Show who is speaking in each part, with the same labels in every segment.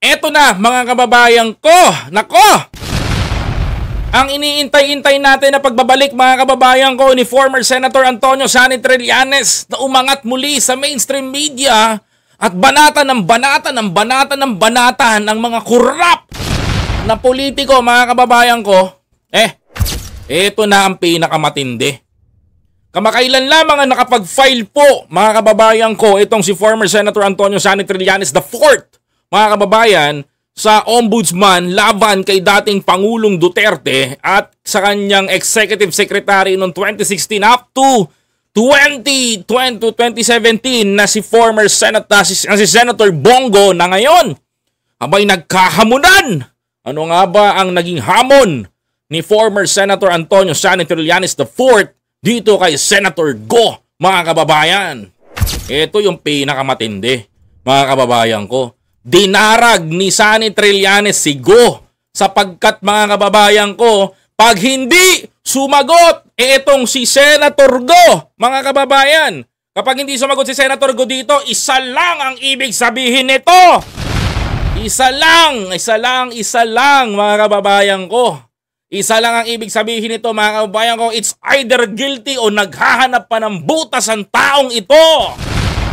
Speaker 1: Eto na mga kababayan ko. Nako! Ang iniintay-intay natin na pagbabalik mga kababayan ko ni former Senator Antonio Sani Trillanes na umangat muli sa mainstream media at banata ng banata ng banata ng banata ng mga kurap na politiko mga kababayan ko. Eto na ang pinakamatindi. Kamakailan lamang ang nakapag-file po mga kababayan ko itong si former Senator Antonio Sani Trillanes IV, mga kababayan, sa ombudsman laban kay dating Pangulong Duterte at sa kanyang executive secretary noong 2016 up to 2017 na si former Senator Bongo na ngayon abay nagkahamunan. Ano nga ba ang naging hamon ni former Senator Antonio Sani Trillanes IV dito kay Senator Go, mga kababayan? Ito yung pinakamatindi, mga kababayan ko. Dinarag ni Sani Trillanes si Go sapagkat mga kababayan ko, pag hindi sumagot itong si Senator Go, mga kababayan, kapag hindi sumagot si Senator Go dito, isa lang ang ibig sabihin nito. Isa lang mga kababayan ko. Isa lang ang ibig sabihin nito mga kababayan ko, it's either guilty o naghahanap pa ng butas ang taong ito.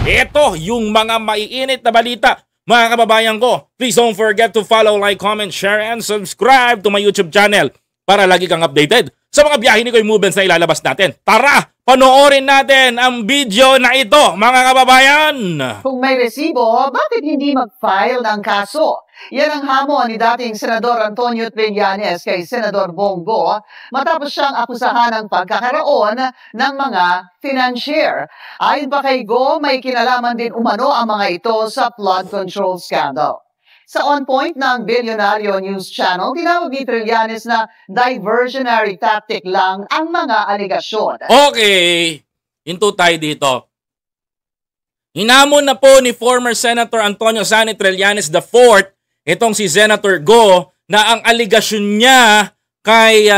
Speaker 1: Ito yung mga maiinit na balita. Mga kababayan ko, please don't forget to follow, like, comment, share, and subscribe to my YouTube channel para lagi kang updated sa mga biyahe ni Koy Movements na ilalabas natin. Tara, panoorin natin ang video na ito, mga kababayan!
Speaker 2: Kung may resibo, bakit hindi mag-file ng kaso? Yan ang hamon ni dating Senador Antonio Trillanes kay Senador Bongo matapos siyang akusahan ng pagkakaroon ng mga financier. Ayon pa kay Go, may kinalaman din umano ang mga ito sa flood control scandal. Sa On Point ng Bilyonaryo News Channel, tinawag ni Trillanes na diversionary tactic lang ang mga aligasyon.
Speaker 1: Okay, into tayo dito. Hinamon na po ni former Senator Antonio Sani Trillanes IV itong si Senator Go na ang aligasyon niya kay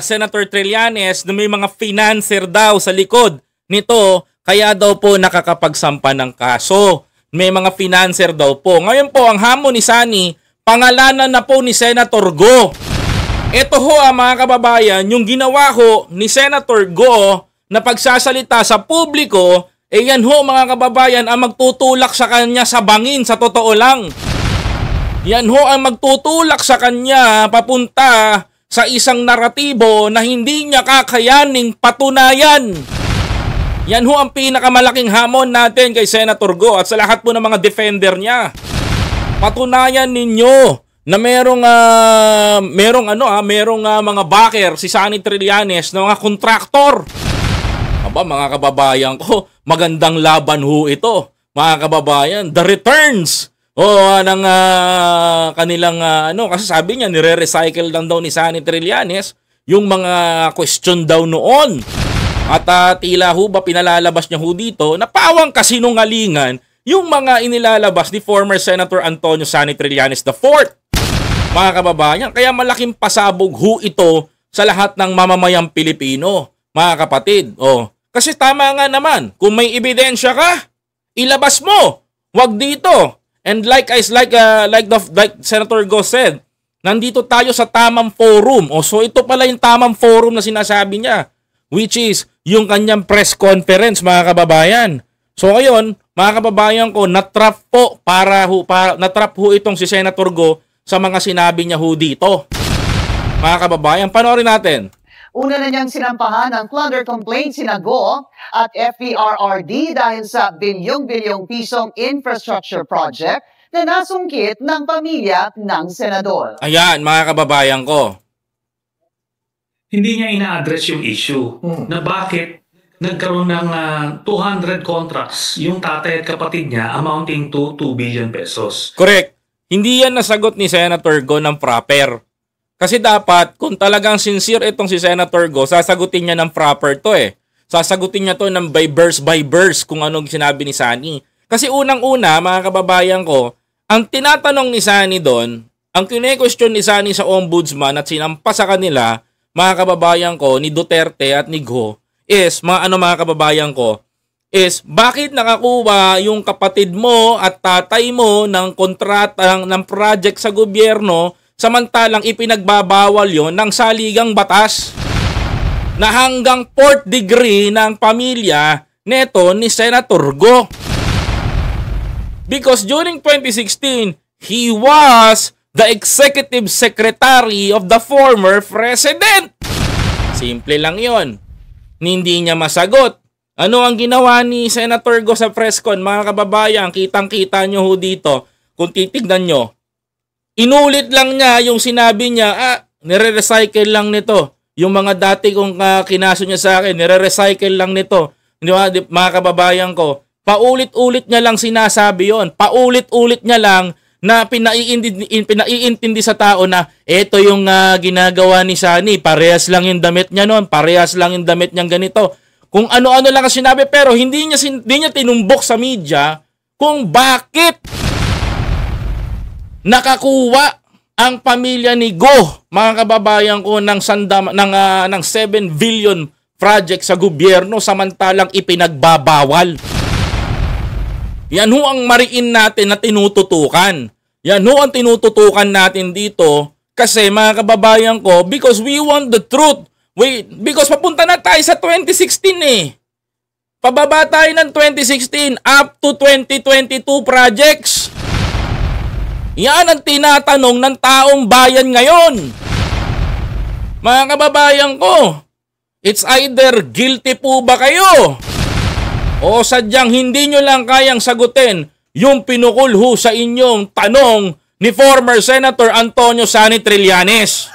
Speaker 1: Senator Trillanes na may mga financer daw sa likod nito kaya daw po nakakapagsampa ng kaso. May mga financer daw po. Ngayon po ang hamon ni Sani, pangalanan na po ni Senator Go. Ito ho mga kababayan, yung ginawa ho ni Senator Go na pagsasalita sa publiko, yan ho mga kababayan ang magtutulak sa kanya sa bangin sa totoo lang. Yan ho ang magtutulak sa kanya papunta sa isang naratibo na hindi niya kakayaning patunayan. Yan ho ang pinakamalaking hamon natin kay Senator Go at sa lahat po ng mga defender niya. Patunayan ninyo na merong mga backer si Sani Trillanes na mga kontraktor. Aba mga kababayan ko, magandang laban ho ito. Mga kababayan, the returns ng kanilang kasi sabi niya nire-recycle lang daw ni Sani Trillanes yung mga question daw noon. At tila ho ba pinalalabas niya ho dito na pawang kasinungalingan yung mga inilalabas ni former Senator Antonio Sani Trillanes IV. Mga kababayan, kaya malaking pasabog ho ito sa lahat ng mamamayang Pilipino, mga kapatid. Kasi tama nga naman, kung may ebidensya ka, ilabas mo. Wag dito. And like Senator Go said, nandito tayo sa tamang forum. So ito pala yung tamang forum na sinasabi niya, which is yung kanyang press conference, mga kababayan. So ngayon, mga kababayan ko, natrap ho itong si Senator Go sa mga sinabi niya ho dito. Mga kababayan, panoorin natin.
Speaker 2: Una na niyang sinampahan ng plunder complaint sina Go at FPRRD dahil sa bilyong-bilyong pisong infrastructure project na nasungkit ng pamilya ng senador.
Speaker 1: Ayan, mga kababayan ko.
Speaker 3: Hindi niya ina-address yung issue na bakit nagkaroon ng 200 contracts yung tatay at kapatid niya amounting to 2 billion pesos.
Speaker 1: Correct. Hindi yan nasagot ni Senator Go ng proper. Kasi dapat, kung talagang sincere itong si Senator Go, sasagutin niya ng proper to Sasagutin niya to ng by verse kung anong sinabi ni Sani. Kasi unang-una, mga kababayan ko, ang tinatanong ni Sani doon, ang kine-question ni Sani sa ombudsman at sinampa sa kanila, mga kababayan ko, ni Duterte at ni Go, is, mga kababayan ko, is bakit nakakuha yung kapatid mo at tatay mo ng kontrata ng project sa gobyerno samantalang ipinagbabawal yon ng saligang batas na hanggang 4th degree ng pamilya neto ni Senator Go. Because during 2016, he was the executive secretary of the former president. Simple lang yon. Hindi niya masagot. Ano ang ginawa ni Senator Go sa presscon? Mga kababayan, kitang-kita nyo ho dito. Kung titignan nyo, inulit lang niya yung sinabi niya, nire-recycle lang nito. Yung mga dati kong kinaso niya sa akin, nire-recycle lang nito. Di ba, mga kababayan ko, paulit-ulit niya lang sinasabi yon. Paulit-ulit niya lang na pinaiintindi sa tao na eto yung ginagawa ni Sunny. Parehas lang yung damit niya noon. Parehas lang yung damit niyang ganito. Kung ano-ano lang ang sinabi pero hindi niya tinumbok sa media kung bakit nakakuha ang pamilya ni Go, mga kababayan ko, ng 7 billion project sa gobyerno samantalang ipinagbabawal. Yan ho ang mariin natin na tinututukan. Yan ho ang tinututukan natin dito kasi mga kababayan ko, because we want the truth. Because papunta na tayo sa 2016 eh. Pababa tayo ng 2016 up to 2022 projects. Yan ang tinatanong ng taong bayan ngayon. Mga kababayan ko, it's either guilty po ba kayo o sadyang hindi nyo lang kayang sagutin yung pinukulho sa inyong tanong ni former Senator Antonio Sunny Trillanes.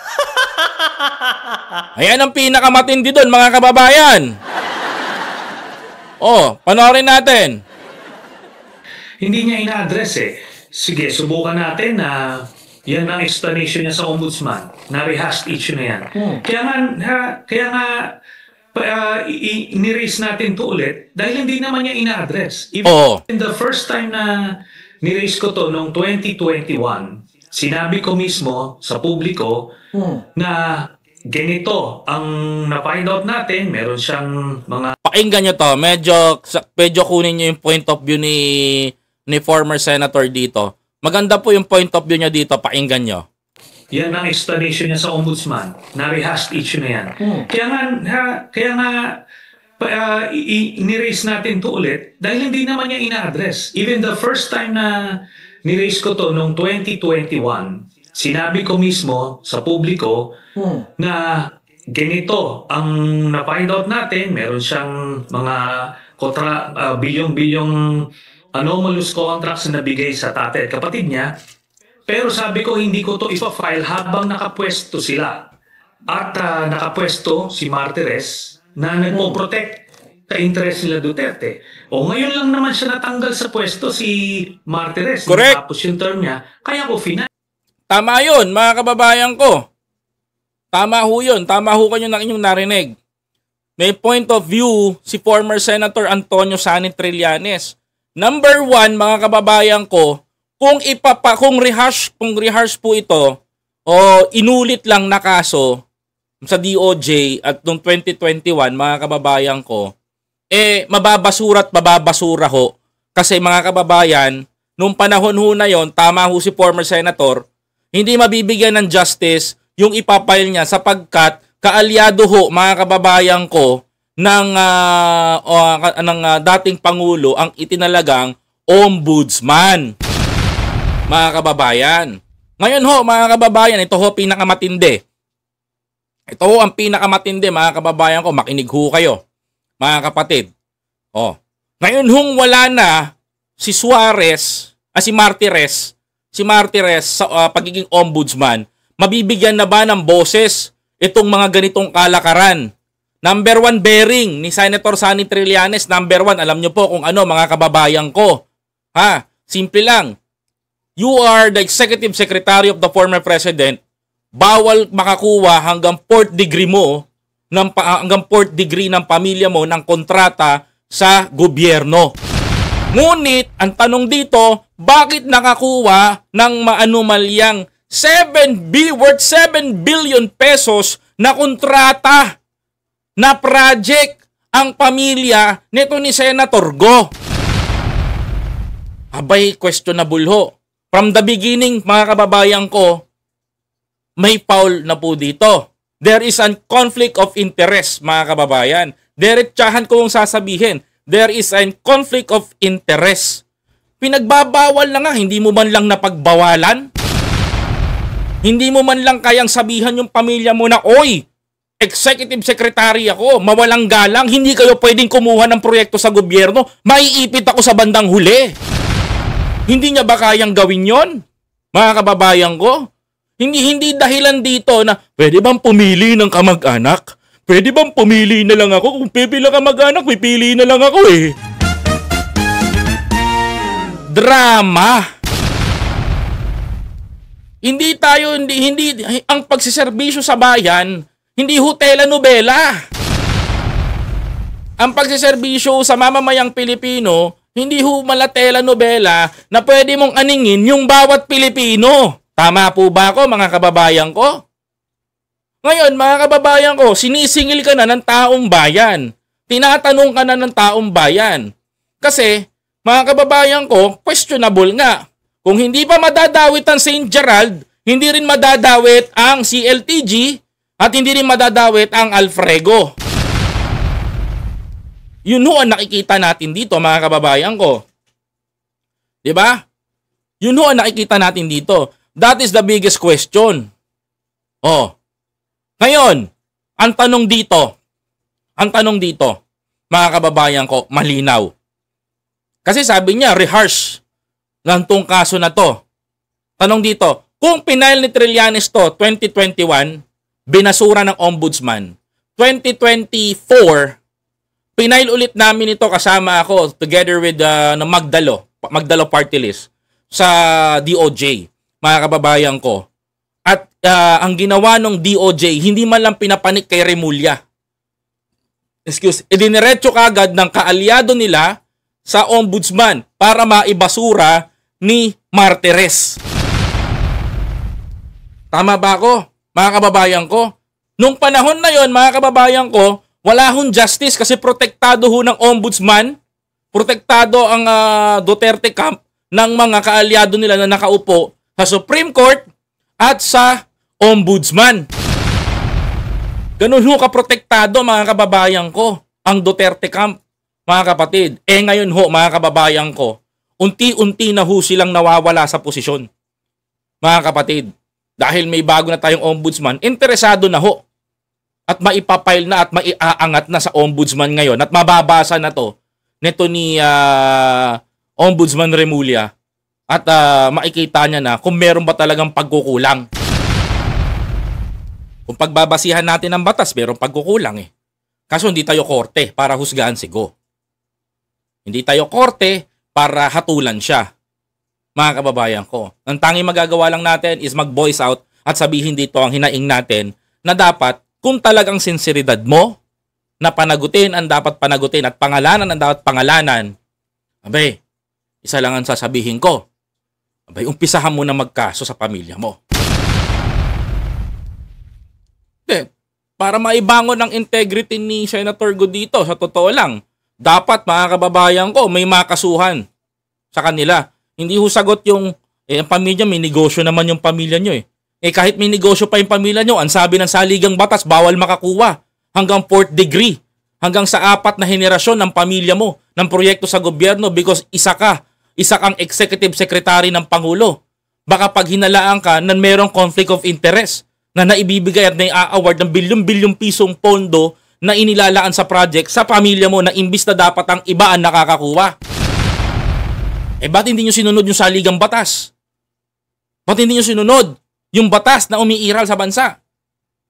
Speaker 1: Ayan ang pinakamatindi doon, mga kababayan. Panoorin natin.
Speaker 3: Hindi niya ina-address eh. Sige, subukan natin na yan ang explanation niya sa ombudsman. Na-rehashed issue na yan. Kaya nga ni-raise natin to ulit dahil hindi naman niya ina-address. Even the first time na ni-raise ko to noong 2021, sinabi ko mismo sa publiko na ganito ang na-find out natin, meron siyang mga...
Speaker 1: Pakinggan nyo to, medyo kunin nyo yung point of view ni former senator dito. Maganda po yung point of view niya dito, pakinggan nyo.
Speaker 3: Yan ang explanation niya sa ombudsman. Na-rehashed issue na yan. Kaya nga ni-raise natin to ulit dahil hindi naman niya ina-address. Even the first time na ni-raise ko to noong 2021, sinabi ko mismo sa publiko na ganito ang na-find out natin, meron siyang mga bilyong-bilyong anomalous contracts na nabigay sa tatay at kapatid niya. Pero sabi ko, hindi ko to ipa-file habang nakapwesto sila. At nakapwesto si Martires na nagpo-protect sa interest nila Duterte. Ngayon lang naman siya natanggal sa pwesto si Martires.
Speaker 1: Correct.
Speaker 3: Tapos yung term niya, kaya ko final.
Speaker 1: Tama yun, mga kababayan ko. Tama ho yun. Tama ho kayo na inyong narinig. May point of view si former Senator Antonio Sunny Trillanes. Number 1, mga kababayan ko, kung rehash po ito o inulit lang na kaso sa DOJ at noong 2021, mga kababayan ko, mababasura at mababasura ho. Kasi mga kababayan, nung panahon ho na yon, tama ho si former senator, hindi mabibigyan ng justice yung ipapile niya sapagkat kaalyado ho, mga kababayan ko, ng dating Pangulo ang itinalagang ombudsman. Mga kababayan. Ngayon ho, mga kababayan, ito ho pinakamatindi. Ito ho ang pinakamatindi, mga kababayan ko. Makinig ho kayo, mga kapatid. Ngayon hong wala na si Suarez, si Martires sa pagiging ombudsman, mabibigyan na ba ng boses itong mga ganitong kalakaran? Number 1 bearing ni Senator Sunny Trillanes. Number 1, alam nyo po kung ano, mga kababayan ko. Simple lang. You are the executive secretary of the former president. Bawal makakuha hanggang 4th degree mo, hanggang 4th degree ng pamilya mo ng kontrata sa gobyerno. Ngunit, ang tanong dito, bakit nakakuha ng maanumalyang worth 7 billion pesos na kontrata na project ang pamilya nito ni Senator Go. Abay, questionable ho. From the beginning, mga kababayan ko, may foul na po dito. There is a conflict of interest, mga kababayan. Diretsahan ko kung sasabihin, there is a conflict of interest. Pinagbabawal na nga, hindi mo man lang napagbawalan. Hindi mo man lang kayang sabihan yung pamilya mo na, oy, executive secretary ako, mawalang galang, hindi kayo pwedeng kumuha ng proyekto sa gobyerno, maiipit ako sa bandang huli. Hindi niya ba kayang gawin yon, mga kababayan ko? Hindi dahilan dito na, pwede bang pumili ng kamag-anak? Pwede bang pumili na lang ako? Kung pipila kamag-anak, pipili na lang ako eh. Drama. Hindi ang pagsiservisyo sa bayan, hindi ho telenovela. Ang pagsiservisyo sa mamamayang Pilipino, hindi ho mala telenovela na pwede mong aningin yung bawat Pilipino. Tama po ba ako, mga kababayan ko? Ngayon, mga kababayan ko, sinisingil ka na ng taong bayan. Tinatanong ka na ng taong bayan. Kasi, mga kababayan ko, questionable nga. Kung hindi pa madadawit ang St. Gerald, hindi rin madadawit ang CLTG, at hindi rin madadawit ang Alfrego. Yun ho ang nakikita natin dito, mga kababayan ko. Diba? Yun ho ang nakikita natin dito. That is the biggest question. Oh. Ngayon, ang tanong dito, mga kababayan ko, malinaw. Kasi sabi niya, rehearse lang tong kaso na to. Tanong dito, kung pinail ni Trillanes to 2021, binasura ng ombudsman. 2024, pinail ulit namin ito kasama ako together with Magdalo party list sa DOJ, mga kababayan ko. At ang ginawa ng DOJ, hindi man lang pinapanik kay Remulla. Idiniretso kagad ng kaalyado nila sa ombudsman para maibasura ni Martires. Tama ba ako, mga kababayan ko? Nung panahon na yon, mga kababayan ko, wala hong justice kasi protektado ho ng ombudsman, protektado ang Duterte camp ng mga kaalyado nila na nakaupo sa Supreme Court at sa ombudsman. Ganun ho kaprotektado, mga kababayan ko, ang Duterte camp, mga kapatid. Ngayon ho, mga kababayan ko, unti-unti na ho silang nawawala sa posisyon. Mga kapatid, dahil may bago na tayong ombudsman, interesado na ho. At maipapile na at maiaangat na sa ombudsman ngayon at mababasa na to nito ni Ombudsman Remulla at makikita niya na kung meron ba talagang pagkukulang. Kung pagbabasihan natin ang batas, meron pagkukulang eh. Kaso hindi tayo korte para husgahan si Go. Hindi tayo korte para hatulan siya. Mga kababayan ko, ang tanging magagawa lang natin is mag-voice out at sabihin dito ang hinaing natin na dapat kung talagang sinseridad mo na panagutin ang dapat panagutin at pangalanan ang dapat pangalanan, abay, isa lang ang sasabihin ko. Abay, umpisahan mo na magkaso sa pamilya mo. Para maibangon ang integrity ni Senator Go dito, sa totoo lang, dapat, mga kababayan ko, may makasuhan sa kanila. Hindi ho sagot yung, ang pamilya, may negosyo naman yung pamilya nyo eh. Kahit may negosyo pa yung pamilya nyo, ang sabi ng saligang batas, bawal makakuha hanggang 4th degree, hanggang sa 4 na henerasyon ng pamilya mo, ng proyekto sa gobyerno because isa kang executive secretary ng Pangulo. Baka pag hinalaan ka na mayroong conflict of interest na naibibigay at nai-award ng bilyong-bilyong pisong pondo na inilalaan sa project sa pamilya mo na imbis na dapat ang iba ang nakakakuha. Ba't hindi nyo sinunod yung saligang batas? Ba't hindi nyo sinunod yung batas na umiiral sa bansa?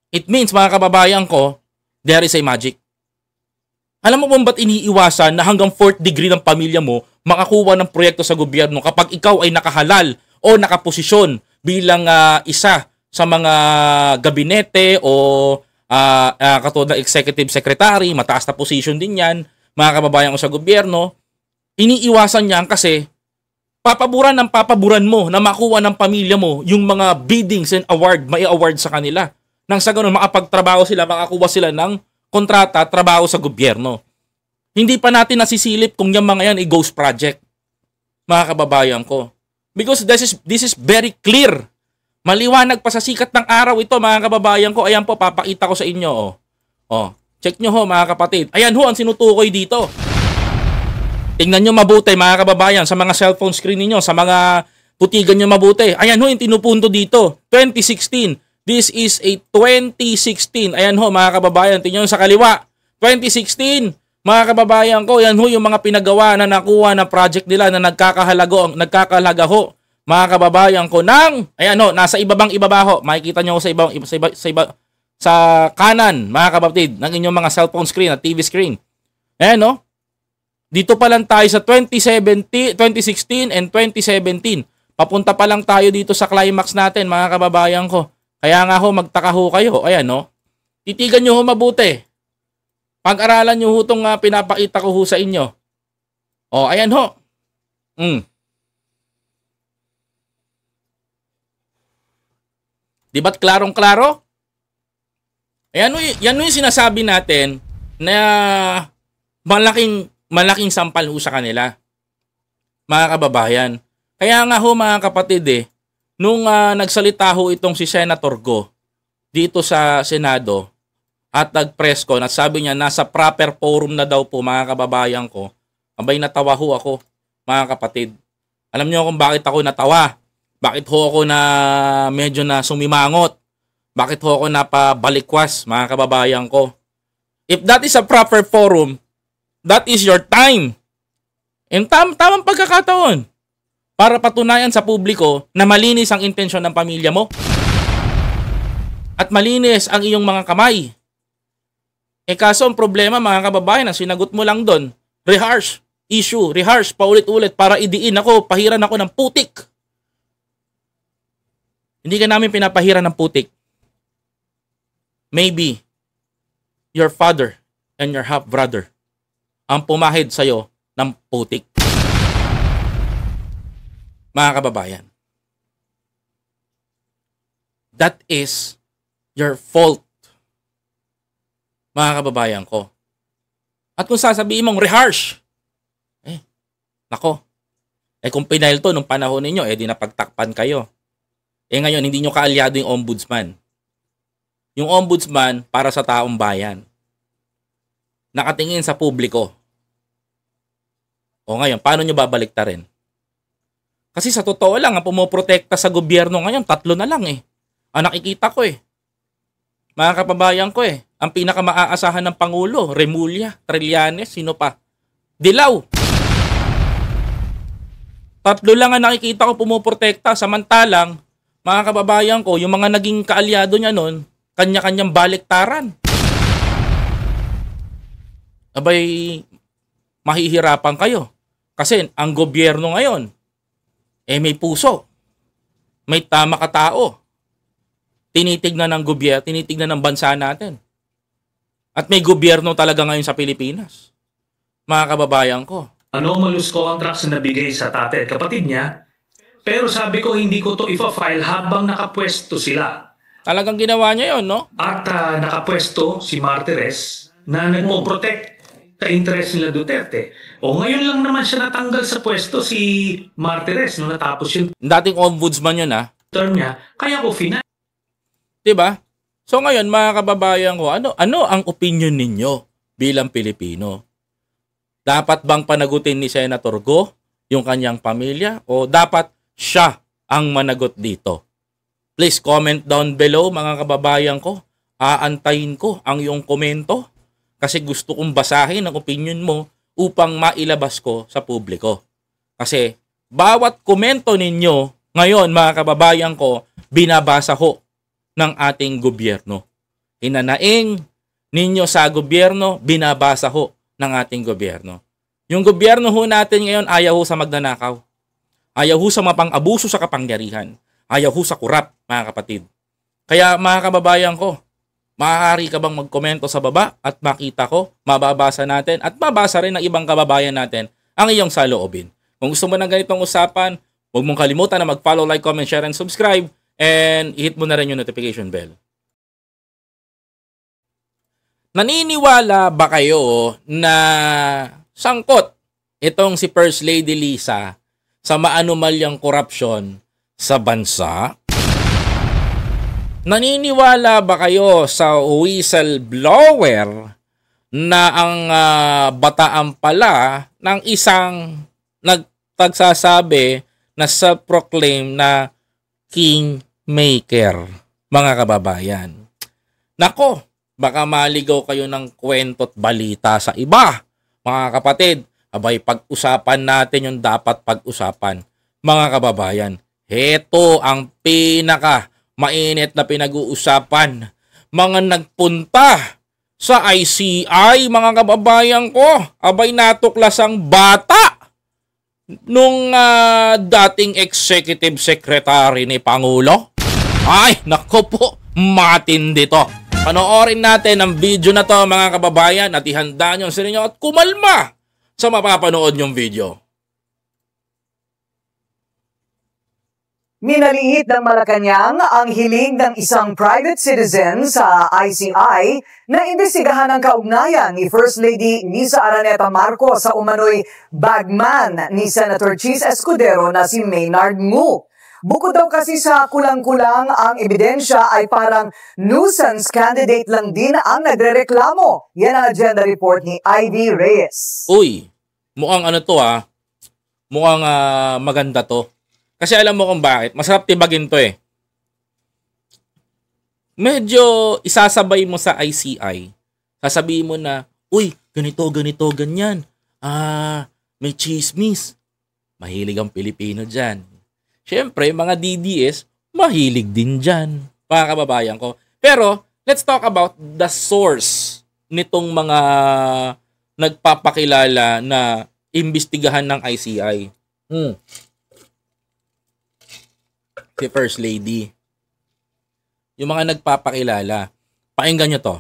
Speaker 1: It means, mga kababayan ko, there is a magic. Alam mo ba ba't iniiwasan na hanggang 4th degree ng pamilya mo makakuha ng proyekto sa gobyerno kapag ikaw ay nakahalal o nakaposisyon bilang isa sa mga gabinete o katulad ng executive secretary, mataas na position din yan, mga kababayan ko sa gobyerno, iniiwasan niyan kasi papaburan mo na makuha ng pamilya mo yung mga biddings and may award sa kanila. Nang sa ganun, makapagtrabaho sila, makakuha sila ng kontrata, trabaho sa gobyerno. Hindi pa natin nasisilip kung yung mga yan ghost project, mga kababayan ko. Because this is very clear. Maliwanag pa sa sikat ng araw ito, mga kababayan ko. Ayan po, papakita ko sa inyo. Check nyo ho, mga kapatid. Ayan ho, ang sinutukoy dito. Tingnan nyo mabuti, mga kababayan, sa mga cellphone screen niyo, sa mga putigan nyo mabuti. Ayan ho, yung tinupunto dito. 2016. This is a 2016. Ayan ho, mga kababayan. Tingnan nyo sa kaliwa. 2016. Mga kababayan ko, yan ho yung mga pinagawa na nakuha na project nila na nagkakahalaga ho. Mga kababayan ko ng, ayan ho, nasa ibaba ho. Makikita nyo sa kanan, mga kapatid, ng inyong mga cellphone screen at TV screen. Ayan ho. Dito pa lang tayo sa 2016 and 2017. Papunta pa lang tayo dito sa climax natin, mga kababayan ko. Kaya nga ho, magtaka ho kayo. Ayan ho. Titigan nyo ho mabuti. Pag-aralan nyo ho itong pinapakita ko ho sa inyo. Ayan ho. Di ba't klarong-klaro? Ayan ho, yan ho yung sinasabi natin na malaking sampal ho sa kanila. Mga kababayan. Kaya nga ho, mga kapatid, nung nagsalita ho itong si Senator Go dito sa Senado, at nag-press ko, sabi niya, nasa proper forum na daw po, mga kababayan ko. Abay, natawa ho ako, mga kapatid. Alam niyo kung bakit ako natawa? Bakit ho ako na medyo na sumimangot? Bakit ho ako napabalikwas, mga kababayan ko? If that is a proper forum, that is your time. And tamang pagkakataon para patunayan sa publiko na malinis ang intensyon ng pamilya mo. At malinis ang iyong mga kamay. Kaso ang problema, mga kababayan, sinagot mo lang doon, rehash paulit-ulit para idiin ako, pahiran ako ng putik. Hindi ka namin pinapahiran ng putik. Maybe your father and your half-brother ang pumahid sa'yo ng putik. Mga kababayan, that is your fault. Mga kababayan ko. At kung sasabihin mong reharsh, nako, kung pinail to nung panahon ninyo, di napagtakpan kayo. Ngayon, hindi nyo kaalyado yung ombudsman. Yung ombudsman para sa taong bayan. Nakatingin sa publiko. Ngayon, paano nyo babaliktarin? Kasi sa totoo lang, ang pumoprotekta sa gobyerno ngayon, 3 na lang Ang nakikita ko Mga kababayan ko ang pinaka-maaasahan ng Pangulo, Remulla, Trillanes, sino pa? Dilaw. 3 lang ang nakikita ko pumuprotekta. Samantalang, mga kababayan ko, yung mga naging kaalyado niya noon, kanya-kanyang baliktaran. Abay, mahihirapan kayo. Kasi ang gobyerno ngayon, may puso. May tama katao. Tinitignan ng gobyerno, tinitignan ng bansa natin. At may gobyerno talaga ngayon sa Pilipinas. Mga kababayan ko.
Speaker 3: Anomalous contracts na nabigay sa tate at kapatid niya, pero sabi ko hindi ko to ipa-file habang nakapwesto sila.
Speaker 1: Talagang ginawa niya yon, no?
Speaker 3: At nakapwesto si Martires na nagpo-protect sa interest nila Duterte. Ngayon lang naman siya natanggal sa pwesto si Martires nung natapos yung
Speaker 1: dating ombudsman yun,
Speaker 3: term niya. Kaya ko final.
Speaker 1: Diba? So ngayon, mga kababayan ko, ano ang opinion ninyo bilang Pilipino? Dapat bang panagutin ni Senator Go yung kanyang pamilya o dapat siya ang managot dito? Please comment down below, mga kababayan ko. Aantayin ko ang iyong komento kasi gusto kong basahin ang opinion mo upang mailabas ko sa publiko. Kasi bawat komento ninyo ngayon, mga kababayan ko, binabasa ho ng ating gobyerno. Hinanaing ninyo sa gobyerno, binabasa ho ng ating gobyerno. Yung gobyerno ho natin ngayon, ayaw ho sa magnanakaw. Ayaw ho sa mapang-abuso sa kapangyarihan. Ayaw ho sa kurap, mga kapatid. Kaya mga kababayan ko, maaari ka bang magkomento sa baba at makita ko, mababasa natin at mabasa rin ng ibang kababayan natin ang iyong saloobin. Kung gusto mo ng ganitong usapan, huwag mong kalimutan na mag-follow, like, comment, share, and subscribe. And i-hit mo na rin yung notification bell. Naniniwala ba kayo na sangkot itong si First Lady Liza sa maanumalyang korupsyon sa bansa? Naniniwala ba kayo sa whistleblower na ang bataan pala ng isang nagtagsasabi na self-proclaim na kingmaker, mga kababayan? Nako, baka maligaw kayo ng kwento't balita sa iba. Mga kapatid, abay pag-usapan natin yung dapat pag-usapan. Mga kababayan, heto ang pinaka mainit na pinag-uusapan. Mga nagpunta sa ICI, mga kababayan ko, abay natuklas ang bata nung dating executive secretary ni Pangulo. Ay, nako po, matindi to. Panoorin natin ang video na to, mga kababayan, at ihanda nyo sa inyo at kumalma sa mapapanood nyong video.
Speaker 2: Minaliit ng Malacanang ang hiling ng isang private citizen sa ICI na imbestigahan ang kaugnayan ni First Lady Liza Araneta Marcos sa umano'y bagman ni Senator Chis Escudero na si Maynard Ngu. Bukod daw kasi sa kulang-kulang ang ebidensya ay parang nuisance candidate lang din ang nagrereklamo. Yan ang agenda report ni Ivy Reyes.
Speaker 1: Uy, mukhang ano to mukhang maganda to. Kasi alam mo kung bakit. Masarap tibagin to eh. Medyo isasabay mo sa ICI. Sasabihin mo na, uy, ganito, ganyan. May chismis. Mahilig ang Pilipino dyan. Siyempre, mga DDS, mahilig din dyan. Mga kababayan ko. Pero, let's talk about the source nitong mga nagpapakilala na imbestigahan ng ICI. Si First Lady. Yung mga nagpapakilala. Pakinggan nyo to.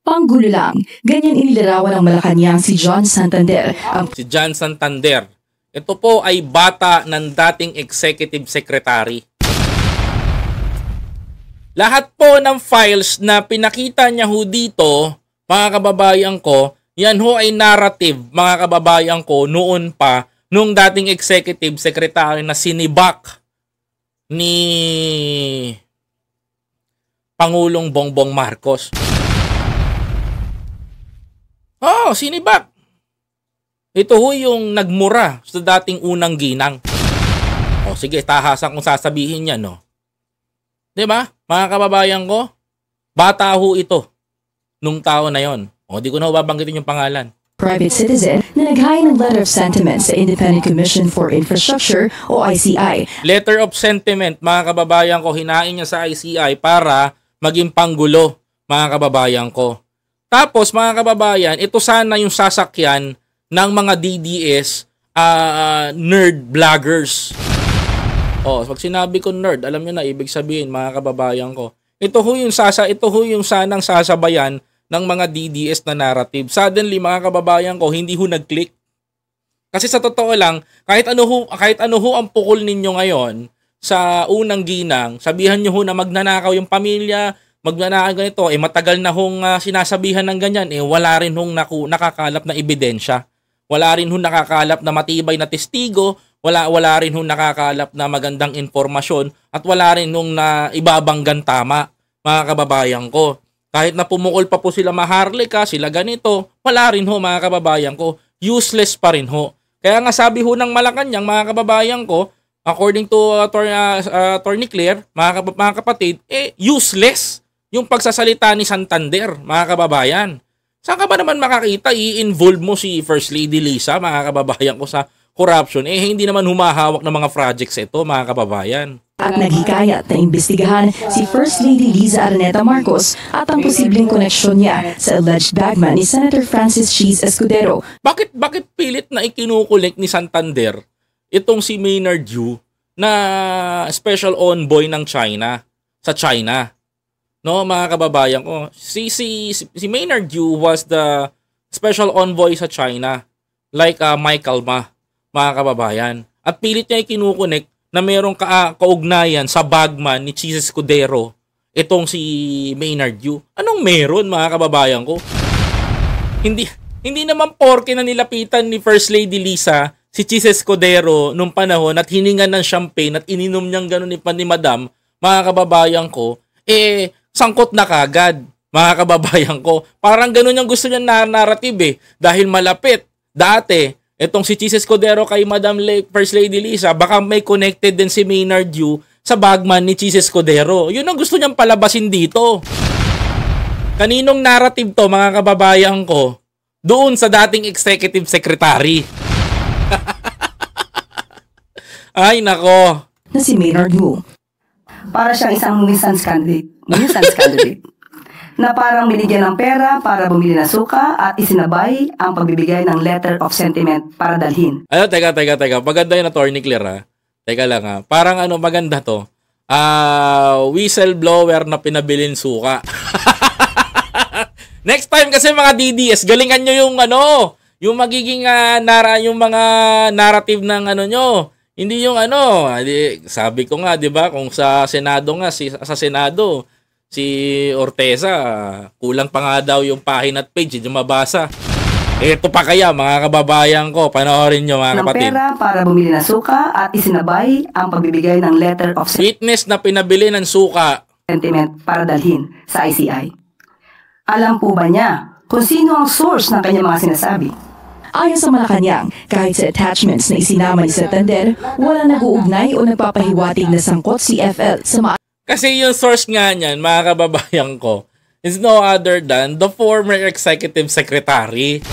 Speaker 4: Panggulo lang. Ganyan inilarawan ng Malacanang si John Santander.
Speaker 1: Si John Santander. Ito po ay bata ng dating executive secretary. Lahat po ng files na pinakita niya ho dito, mga kababayan ko, yan ho ay narrative, mga kababayan ko, noon pa, nung dating executive secretary na sinibak ni Pangulong Bongbong Marcos. Sinibak. Ito ho yung nagmura sa dating unang ginang. Sige, tahasan kung sasabihin yan, no? Diba, mga kababayan ko? Bata ho ito nung tao na yon. Di ko na babanggitin yung pangalan.
Speaker 4: Private citizen na naghain ng letter of sentiment sa Independent Commission for Infrastructure o ICI.
Speaker 1: Letter of sentiment, mga kababayan ko, hinain niya sa ICI para maging panggulo, mga kababayan ko. Tapos, mga kababayan, ito sana yung sasakyan ng mga DDS nerd vloggers. Pag sinabi ko nerd, alam niyo na ibig sabihin, mga kababayan ko. Ito ho yung sanang sasabayan ng mga DDS na narrative. Suddenly, mga kababayan ko, hindi ho nag-click. Kasi sa totoo lang, kahit ano ho ang pukol ninyo ngayon sa unang ginang, sabihan nyo ho na magnanakaw yung pamilya, magnanakaw ganito, matagal na hong sinasabihan ng ganyan, wala rin hong nakakalap na ebidensya. Wala rin hong nakakalap na matibay na testigo, wala rin hong nakakalap na magandang informasyon, at wala rin hong na ibabanggan tama, mga kababayan ko. Kahit na pumukol pa po sila Maharlika, sila ganito, wala rin ho, mga kababayan ko. Useless pa rin ho. Kaya nga sabi ho ng Malacanang, mga kababayan ko, according to Attorney Claire, mga kapatid, useless yung pagsasalita ni Santander, mga kababayan. Saan ka ba naman makakita, i-involve mo si First Lady Liza, mga kababayan ko, sa corruption? Hindi naman humahawak ng mga projects ito, mga kababayan.
Speaker 4: At naghikayat na imbestigahan si First Lady Liza Araneta Marcos at ang posibleng koneksyon niya sa alleged bagman ni Senator Francis Chis Escudero.
Speaker 1: Bakit pilit na ikinukulik ni Santander itong si Maynard Yu na special envoy ng China sa China? No, mga kababayan ko, si Maynard Yu was the special envoy sa China, like Michael Ma, mga kababayan. At pilit niya ikinukunik na mayroong kaugnayan sa bagman ni Chis Escudero, itong si Maynard Yu. Anong meron, mga kababayan ko? Hindi naman porke na nilapitan ni First Lady Liza si Chis Escudero nung panahon at hiningan ng champagne at ininom niyang gano'n ni Madam, mga kababayan ko, sangkot na kagad, mga kababayan ko. Parang gano'n yung gusto niya na narrative dahil malapit. Dati, itong si Chis Escudero kay Madam First Lady Liza, baka may connected din si Maynard Yu sa bagman ni Chis Escudero. Yun ang gusto niyang palabasin dito. Kaninong narrative to, mga kababayan ko? Doon sa dating executive secretary. Ay, nako.
Speaker 4: Na si Maynard Yu.
Speaker 5: Para siyang isang nuisance candidate na parang binigyan ng pera para bumili ng suka at isinabay ang pagbibigay ng letter of sentiment para dalhin.
Speaker 1: Teka. Maganda yun, Attorney Claire, ha? Teka lang, ha? Parang maganda to. Whistleblower na pinabilin suka. Next time kasi mga DDS, galingan nyo yung magiging yung mga narrative ng nyo. Hindi yung sabi ko nga, 'di ba, kung sa Senado nga sa Senado si Orteza, kulang pa nga daw yung pahina at page, yung mabasa. Ito pa kaya, mga kababayan ko, panoorin nyo, mga kapatid.
Speaker 5: Ng pera para bumili ng suka at isinabay ang pagbibigay ng letter of
Speaker 1: witness na pinabili ng suka
Speaker 5: sentiment para dalhin sa ICI. Alam po ba niya kung sino ang source ng kanyang mga sinasabi?
Speaker 4: Ayon sa Malacanang, kahit sa attachments na isinama ni Santander, wala nag-uugnay o nagpapahiwatig na sangkot si FL sa
Speaker 1: kasi yung source nga niyan, mga kababayan ko, is no other than the former executive secretary.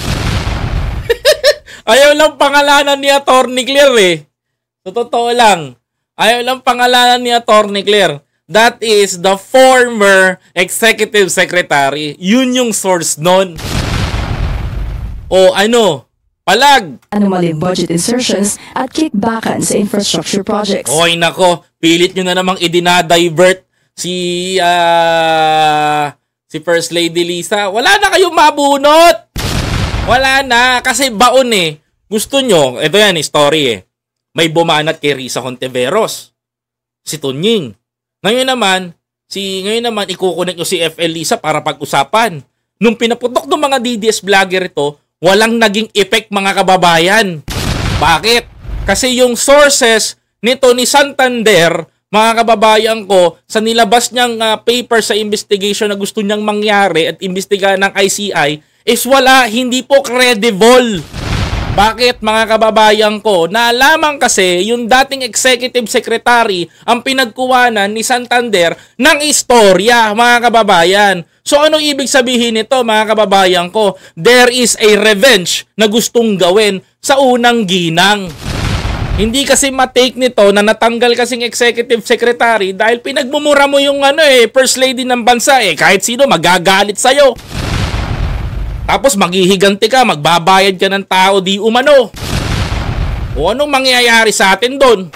Speaker 1: Ayaw lang pangalanan ni Attorney Claire So, totoo lang. Ayaw lang pangalanan ni Attorney Claire. That is the former executive secretary. Yun yung source nun. O palag.
Speaker 4: Anomaly budget insertions at kickbackan sa infrastructure projects.
Speaker 1: Oy nako, pilit nyo na namang idinadivert si First Lady Liza. Wala na kayong mabunot. Wala na kasi baon Gusto nyo, ito yan story May bumanat kay Risa Hontiveros. Si Tunying. Ngayon naman ikukunik nyo si FL Liza para pag-usapan. Nung pinaputok ng mga DDS vlogger ito, walang naging effect, mga kababayan. Bakit? Kasi yung sources nito ni Santander, mga kababayan ko, sa nilabas niyang paper sa investigation na gusto niyang mangyari at imbestigahan ng ICI, is hindi po credible. Bakit, mga kababayan ko? Naalaman kasi yung dating executive secretary ang pinagkuwanan ni Santander ng istorya, mga kababayan. So anong ibig sabihin nito, mga kababayan ko? There is a revenge na gustong gawin sa unang ginang. Hindi kasi matake nito na natanggal kasing executive secretary dahil pinagmumura mo yung first lady ng bansa kahit sino magagalit sa'yo. Tapos maghihiganti ka, magbabayad ka ng tao di umano. O anong mangyayari sa atin doon?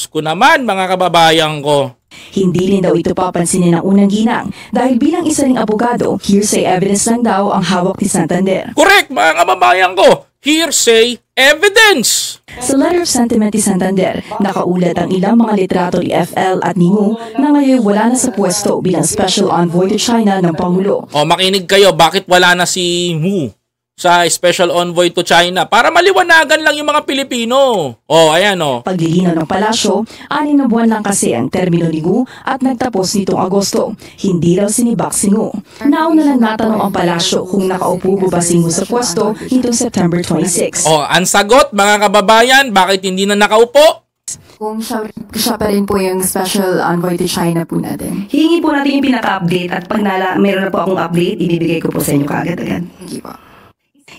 Speaker 1: Kung naman, mga kababayan ko.
Speaker 4: Hindi rin daw ito papansinin ng unang ginang dahil bilang isa ring abogado, hearsay evidence lang daw ang hawak ni Santander.
Speaker 1: Correct, mga kababayan ko. Hearsay evidence.
Speaker 4: Sa letter of sentiment ni Santander, nakaulat ang ilang mga litrato ni FL at ni Ngu na ngayon wala na sa pwesto bilang special envoy to China ng Pangulo.
Speaker 1: Makinig kayo, bakit wala na si Ngu sa special envoy to China? Para maliwanagan lang yung mga Pilipino. Ayan
Speaker 4: Paglilinaw ng palasyo, 6 na buwan lang kasi ang termino ni Ngu at nagtapos nitong Agosto. Hindi raw sinibak si Ngu. Nauna lang natanong ang palasyo kung nakaupo ba si Ngu sa pwesto nitong September 26.
Speaker 1: Ang sagot, mga kababayan, bakit hindi na nakaupo?
Speaker 6: Kung siya pa rin po yung special envoy to China po natin.
Speaker 5: Hihingi po natin yung pinaka-update at pag meron na po akong update, ibibigay ko po sa inyo kaagad-agad.
Speaker 6: Thank you po.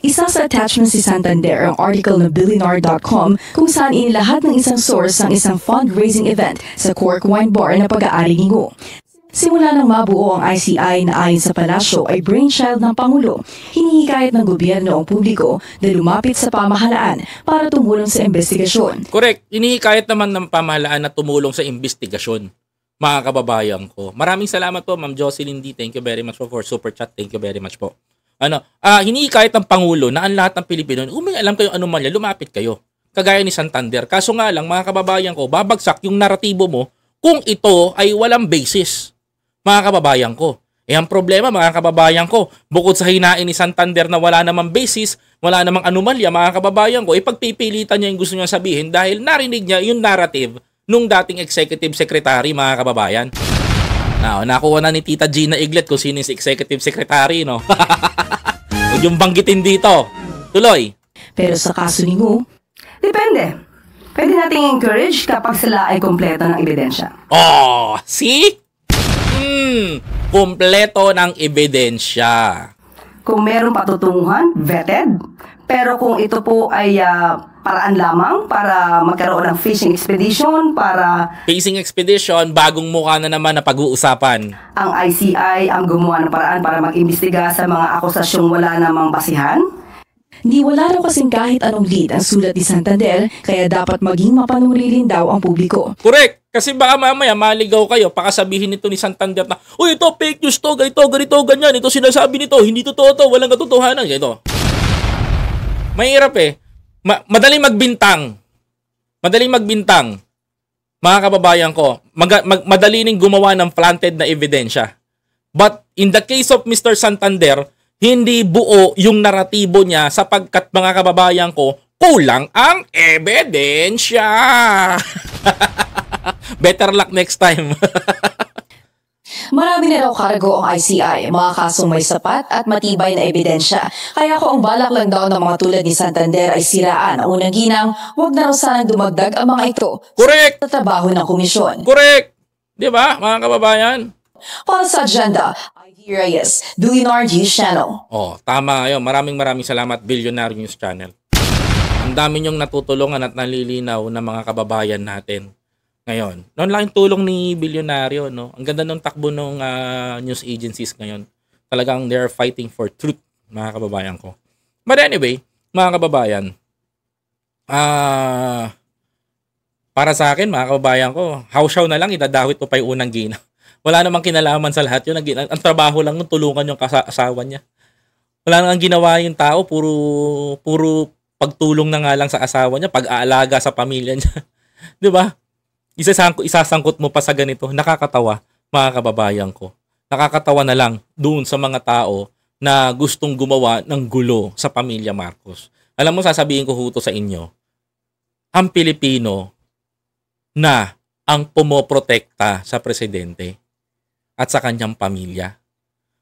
Speaker 4: Isa sa attachment si Santander ang article na Billionaire.com kung saan inilahat ng isang source ang isang fundraising event sa Cork Wine Bar na pag-aari ni Ngu. Simula nang mabuo ang ICI na ayon sa palasyo ay brainchild ng Pangulo, hinihikayat ng gobyerno ang publiko na lumapit sa pamahalaan para tumulong sa investigasyon.
Speaker 1: Correct. Hinihikayat naman ng pamahalaan na tumulong sa investigasyon, mga kababayan ko. Maraming salamat po, Ma'am Jocelyn D. Thank you very much for super chat. Thank you very much po. Hinihikayat ng Pangulo na ang lahat ng Pilipino, may alam kayo anomalya, lumapit kayo. Kagaya ni Santander. Kaso nga lang, mga kababayan ko, babagsak yung naratibo mo kung ito ay walang basis, mga kababayan ko. Ang problema, mga kababayan ko, bukod sa hinain ni Santander na wala namang basis, wala namang anomalya, mga kababayan ko, ipagpipilitan niya yung gusto niya sabihin dahil narinig niya yung narrative nung dating executive secretary, mga kababayan. Nakuha na ni Tita Gina Iglet kung sino yung executive secretary, no? Huwag yung banggitin dito. Tuloy.
Speaker 4: Pero sa kaso ni Ngu,
Speaker 5: Depende. Pwede nating encourage kapag sila ay kompleto ng ebidensya.
Speaker 1: Oh, see? Kompleto ng ebidensya.
Speaker 5: Kung meron patutunguhan, vetted. Pero kung ito po ay paraan lamang para magkaroon ng fishing expedition,
Speaker 1: Fishing expedition, bagong mukha na naman na pag-uusapan.
Speaker 5: Ang ICI ang gumawa ng paraan para mag-imbestiga sa mga akusasyong wala namang basihan.
Speaker 4: Di wala raw kasing kahit anong lead ang sulat ni Santander, kaya dapat maging mapanuririn daw ang publiko.
Speaker 1: Correct. Kasi baka mamaya maligaw kayo, pakasabihin nito ni Santander na, uy, ito fake news to, ganito, ganyan, ito sinasabi nito, hindi totoo to, walang katotohanan. Ito. Mahirap eh. Madaling magbintang. Madaling magbintang. Mga kababayan ko, madali ning gumawa ng planted na ebidensya. But in the case of Mr. Santander, hindi buo yung naratibo niya sapagkat, mga kababayan ko, kulang ang ebidensya. Better luck next time.
Speaker 4: Marami na raw kargo ang ICI, mga kasong may sapat at matibay na ebidensya. Kaya kung ang balak lang daw ng mga tulad ni Santander ay siraan ang unang ginang, huwag na raw sanang dumagdag ang mga ito.
Speaker 1: Correct!
Speaker 4: Sa trabaho ng komisyon.
Speaker 1: Correct! Di ba, mga kababayan?
Speaker 4: Para sa agenda, ID Reyes, Billionaire News Channel.
Speaker 1: Oh, tama kayo. Maraming salamat, Billionaire News Channel. Ang dami niyong natutulungan at nalilinaw na mga kababayan natin. Ngayon, noon lang yung tulong ni Bilyonaryo, no? Ang ganda ng takbo ng news agencies ngayon. Talagang they're fighting for truth, mga kababayan ko. But anyway, mga kababayan, para sa akin, mga kababayan ko, hawsyaw na lang, idadawit ko pa yung unang gina. Wala namang kinalaman sa lahat yun. Ang trabaho lang ng tulungan yung asawa niya. Wala nang ginawa yung tao, puro pagtulong na nga lang sa asawa niya, pag-aalaga sa pamilya niya. Di ba? Isasangkot mo pa sa ganito. Nakakatawa, mga kababayan ko. Nakakatawa na lang doon sa mga tao na gustong gumawa ng gulo sa pamilya Marcos. Alam mo, sasabihin ko huto sa inyo, ang Pilipino na ang pumoprotekta sa presidente at sa kanyang pamilya.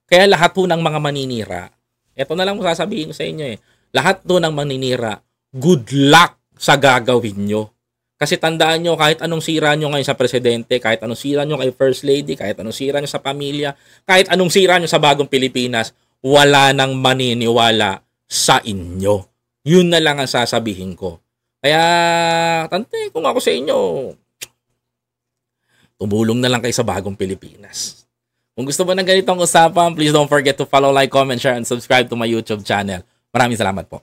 Speaker 1: Kaya lahat po ng mga maninira, eto na lang mo sasabihin ko sa inyo lahat po ng maninira, good luck sa gagawin nyo. Kasi tandaan nyo, kahit anong sira nyo ngayon sa presidente, kahit anong sira nyo kay First Lady, kahit anong sira nyo sa pamilya, kahit anong sira nyo sa bagong Pilipinas, wala nang maniniwala sa inyo. Yun na lang ang sasabihin ko. Kaya, tante, kung ako sa inyo, tumulong na lang kayo sa bagong Pilipinas. Kung gusto mo ng ganitong usapan, please don't forget to follow, like, comment, share, and subscribe to my YouTube channel. Maraming salamat po.